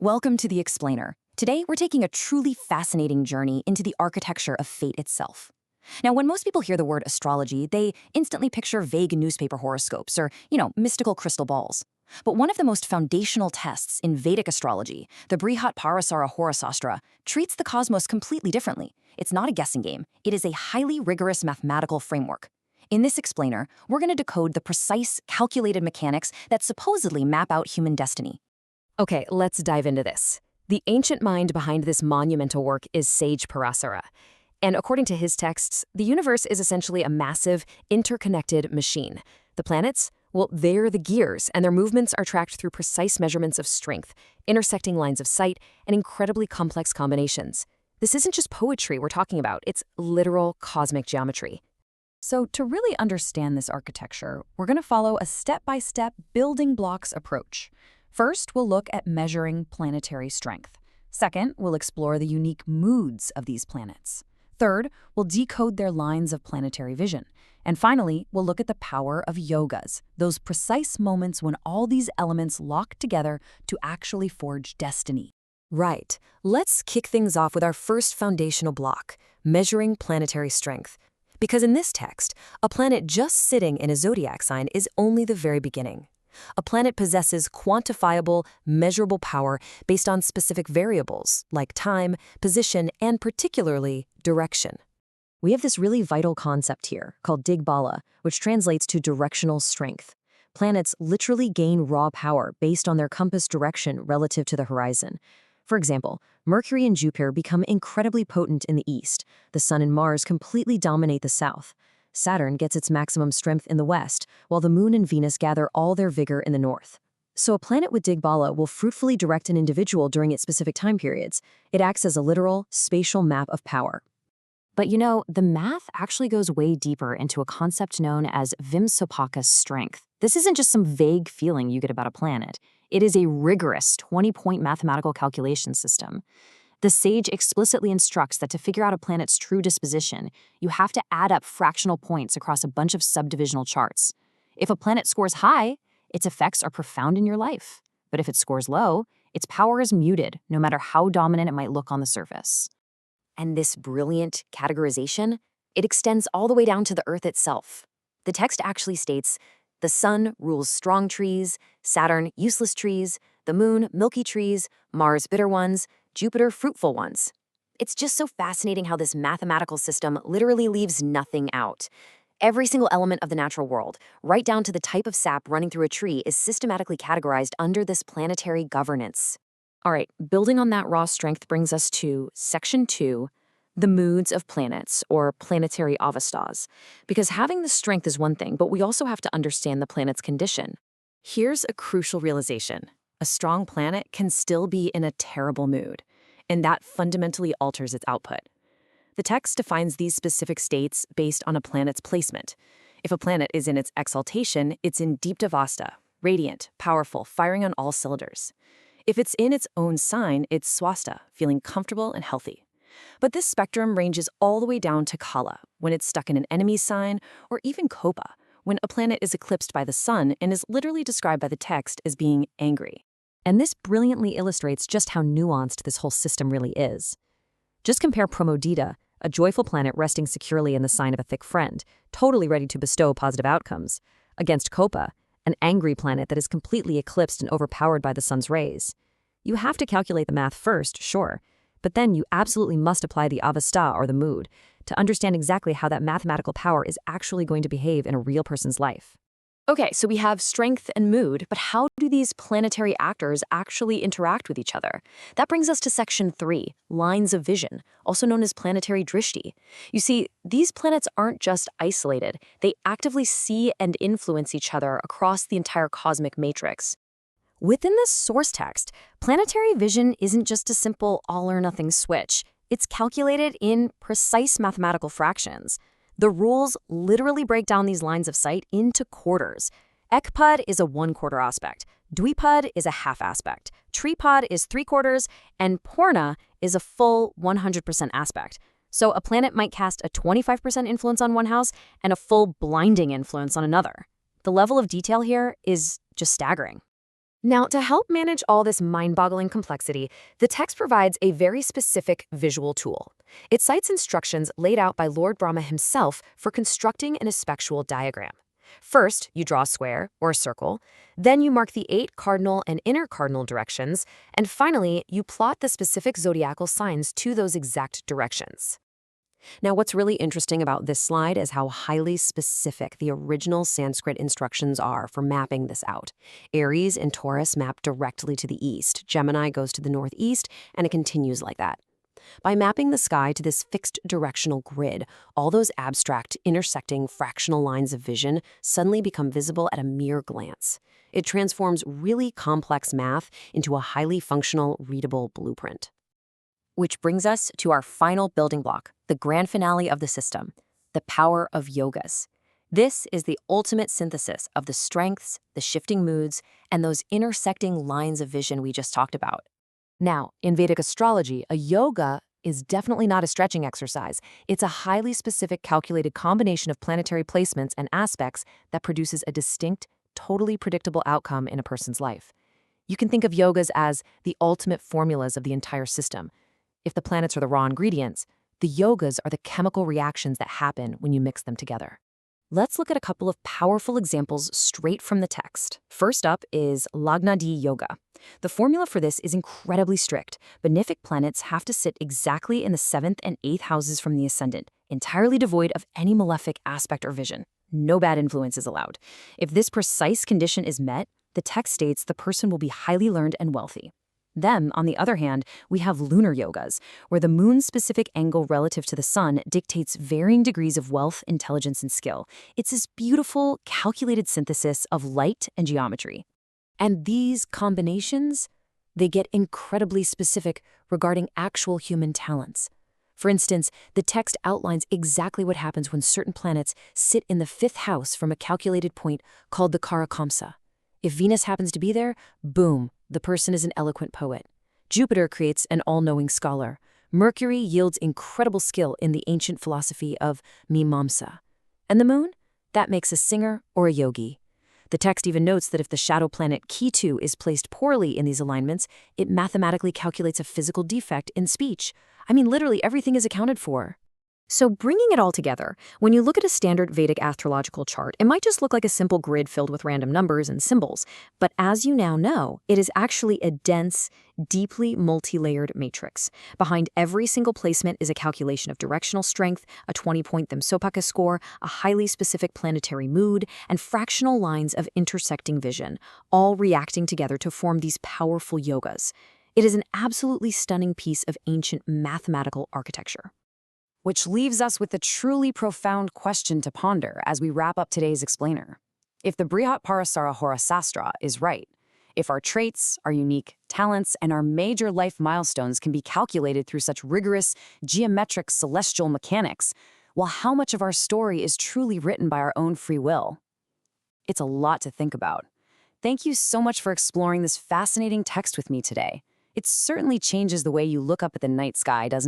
Welcome to The Explainer. Today, we're taking a truly fascinating journey into the architecture of fate itself. Now, when most people hear the word astrology, they instantly picture vague newspaper horoscopes or, mystical crystal balls. But one of the most foundational tests in Vedic astrology, the Brihat-Parasara Horosastra, treats the cosmos completely differently. It's not a guessing game. It is a highly rigorous mathematical framework. In this explainer, we're going to decode the precise, calculated mechanics that supposedly map out human destiny. Okay, let's dive into this. The ancient mind behind this monumental work is Sage Parasara. And according to his texts, the universe is essentially a massive, interconnected machine. The planets? Well, they're the gears, and their movements are tracked through precise measurements of strength, intersecting lines of sight, and incredibly complex combinations. This isn't just poetry we're talking about, it's literal cosmic geometry. So to really understand this architecture, we're going to follow a step-by-step building blocks approach. First, we'll look at measuring planetary strength. Second, we'll explore the unique moods of these planets. Third, we'll decode their lines of planetary vision. And finally, we'll look at the power of yogas, those precise moments when all these elements lock together to actually forge destiny. Right. Let's kick things off with our first foundational block, measuring planetary strength. Because in this text, a planet just sitting in a zodiac sign is only the very beginning. A planet possesses quantifiable, measurable power based on specific variables like time, position, and particularly direction. We have this really vital concept here called Digbala, which translates to directional strength. Planets literally gain raw power based on their compass direction relative to the horizon. For example, Mercury and Jupiter become incredibly potent in the east. The Sun and Mars completely dominate the south. Saturn gets its maximum strength in the west, while the Moon and Venus gather all their vigor in the north. So a planet with Digbala will fruitfully direct an individual during its specific time periods. It acts as a literal, spatial map of power. But the math actually goes way deeper into a concept known as Vimsopaka strength. This isn't just some vague feeling you get about a planet. It is a rigorous 20-point mathematical calculation system. The sage explicitly instructs that to figure out a planet's true disposition, you have to add up fractional points across a bunch of subdivisional charts. If a planet scores high, its effects are profound in your life. But if it scores low, its power is muted, no matter how dominant it might look on the surface. And this brilliant categorization, it extends all the way down to the Earth itself. The text actually states, the Sun rules strong trees, Saturn useless trees, the Moon milky trees, Mars bitter ones, Jupiter fruitful ones. It's just so fascinating how this mathematical system literally leaves nothing out. Every single element of the natural world, right down to the type of sap running through a tree, is systematically categorized under this planetary governance. All right, building on that raw strength brings us to Section 2, the moods of planets, or planetary avastas. Because having the strength is one thing, but we also have to understand the planet's condition. Here's a crucial realization. A strong planet can still be in a terrible mood, and that fundamentally alters its output. The text defines these specific states based on a planet's placement. If a planet is in its exaltation, it's in deep devasta, radiant, powerful, firing on all cylinders. If it's in its own sign, it's swasta, feeling comfortable and healthy. But this spectrum ranges all the way down to Kala, when it's stuck in an enemy sign, or even Kopa, when a planet is eclipsed by the sun and is literally described by the text as being angry. And this brilliantly illustrates just how nuanced this whole system really is. Just compare Pramodita, a joyful planet resting securely in the sign of a thick friend, totally ready to bestow positive outcomes, against Kopa, an angry planet that is completely eclipsed and overpowered by the sun's rays. You have to calculate the math first, sure, but then you absolutely must apply the avasta, or the mood, to understand exactly how that mathematical power is actually going to behave in a real person's life. Okay, so we have strength and mood, but how do these planetary actors actually interact with each other? That brings us to Section 3, lines of vision, also known as planetary drishti. You see, these planets aren't just isolated. They actively see and influence each other across the entire cosmic matrix. Within this source text, planetary vision isn't just a simple all-or-nothing switch. It's calculated in precise mathematical fractions. The rules literally break down these lines of sight into quarters. Ekpad is a 1/4 aspect, Dvipad is a half aspect, Tripad is 3/4, and Purna is a full 100% aspect. So a planet might cast a 25% influence on one house and a full blinding influence on another. The level of detail here is just staggering. Now, to help manage all this mind-boggling complexity, the text provides a very specific visual tool. It cites instructions laid out by Lord Brahma himself for constructing an spectral diagram. First, you draw a square, or a circle, then you mark the 8 cardinal and inner cardinal directions, and finally, you plot the specific zodiacal signs to those exact directions. Now, what's really interesting about this slide is how highly specific the original Sanskrit instructions are for mapping this out. Aries and Taurus map directly to the east, Gemini goes to the northeast, and it continues like that. By mapping the sky to this fixed directional grid, all those abstract, intersecting fractional lines of vision suddenly become visible at a mere glance. It transforms really complex math into a highly functional, readable blueprint. Which brings us to our final building block, the grand finale of the system, the power of yogas. This is the ultimate synthesis of the strengths, the shifting moods, and those intersecting lines of vision we just talked about. Now, in Vedic astrology, a yoga is definitely not a stretching exercise. It's a highly specific, calculated combination of planetary placements and aspects that produces a distinct, totally predictable outcome in a person's life. You can think of yogas as the ultimate formulas of the entire system. If the planets are the raw ingredients, the yogas are the chemical reactions that happen when you mix them together. Let's look at a couple of powerful examples straight from the text. First up is Lagnadi Yoga. The formula for this is incredibly strict. Benefic planets have to sit exactly in the 7th and 8th houses from the ascendant, entirely devoid of any malefic aspect or vision. No bad influence is allowed. If this precise condition is met, the text states the person will be highly learned and wealthy. Then, on the other hand, we have lunar yogas, where the moon's specific angle relative to the sun dictates varying degrees of wealth, intelligence, and skill. It's this beautiful, calculated synthesis of light and geometry. And these combinations, they get incredibly specific regarding actual human talents. For instance, the text outlines exactly what happens when certain planets sit in the 5th house from a calculated point called the Karakamsa. If Venus happens to be there, boom, the person is an eloquent poet. Jupiter creates an all-knowing scholar. Mercury yields incredible skill in the ancient philosophy of Mimamsa. And the moon? That makes a singer or a yogi. The text even notes that if the shadow planet Ketu is placed poorly in these alignments, it mathematically calculates a physical defect in speech. I mean, literally everything is accounted for. So bringing it all together, when you look at a standard Vedic astrological chart, it might just look like a simple grid filled with random numbers and symbols. But as you now know, it is actually a dense, deeply multi-layered matrix. Behind every single placement is a calculation of directional strength, a 20-point Thamsopaka score, a highly specific planetary mood, and fractional lines of intersecting vision, all reacting together to form these powerful yogas. It is an absolutely stunning piece of ancient mathematical architecture. Which leaves us with a truly profound question to ponder as we wrap up today's explainer. If the Brihat Parasara Horasastra is right, if our traits, our unique talents, and our major life milestones can be calculated through such rigorous, geometric celestial mechanics, well, how much of our story is truly written by our own free will? It's a lot to think about. Thank you so much for exploring this fascinating text with me today. It certainly changes the way you look up at the night sky, doesn't it?